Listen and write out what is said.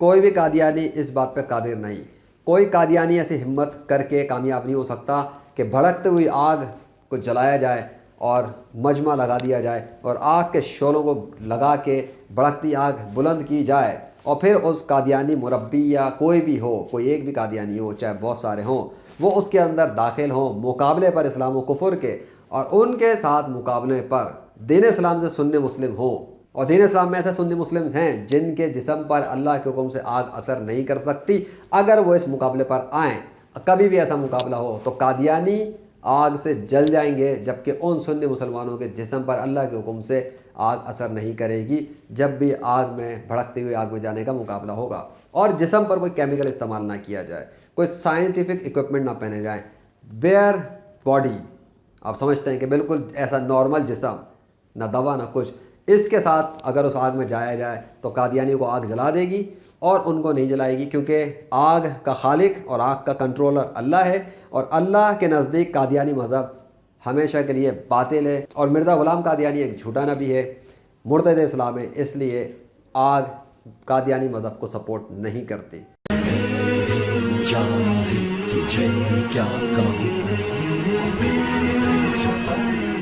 کوئی بھی قادیانی اس بات پہ قادر نہیں. کوئی قادیانی ایسی ہمت کر کے کامیاب نہیں ہو سکتا کہ بھڑکتے ہوئی آگ کو جلایا جائے اور مجمع لگا دیا جائے اور آگ کے شعلوں کو لگا کے بھڑکتی آگ بلند کی جائے، اور پھر اس قادیانی مربی یا کوئی بھی ہو، کوئی ایک بھی قادیانی ہو چاہے بہت سارے ہوں، وہ اس کے اندر داخل ہوں مقابلے پر اسلام و کفر کے، اور ان کے ساتھ مقابلے پر دین اسلام سے سنی مسلم ہوں. اور دین اسلام میں ایسے سنی مسلم ہیں جن کے جسم پر اللہ کے حکم سے آگ اثر نہیں کر سکتی. اگر وہ اس مقابلے پر آئیں، کبھی بھی ایسا مقابلہ ہو، تو قادیانی آگ سے جل جائیں گے، جبکہ ان سنی مسلمانوں کے جسم پر اللہ کے حکم سے آگ اثر نہیں کرے گی جب بھی آگ میں بھڑکتی ہوئی آگ میں جانے کا مقابلہ ہوگا. اور جسم پر کوئی کیمیکل استعمال نہ کیا جائے، کوئی سائنٹیفک اکوپمنٹ نہ پہنے جائیں، بیئر باڈی، آپ سمجھتے ہیں کہ بالکل ایسا نارمل جسم، نہ دوا نہ کچھ، اس کے ساتھ اگر اس آگ میں جایا جائے تو قادیانیوں کو آگ جلا دے گی اور ان کو نہیں جلائے گی، کیونکہ آگ کا خالق اور آگ کا کنٹرولر اللہ ہے، اور اللہ کے نزدیک قادیانی مذہب ہمیشہ کے لیے باطل ہے، اور مرزا غلام قادیانی ایک جھوٹا نبی ہے، مرتد اسلام ہے، اس لیے آگ قادیانی مذہب کو سپورٹ نہیں کرتی. چاہے تجھے کیا کہوں، میرے سفر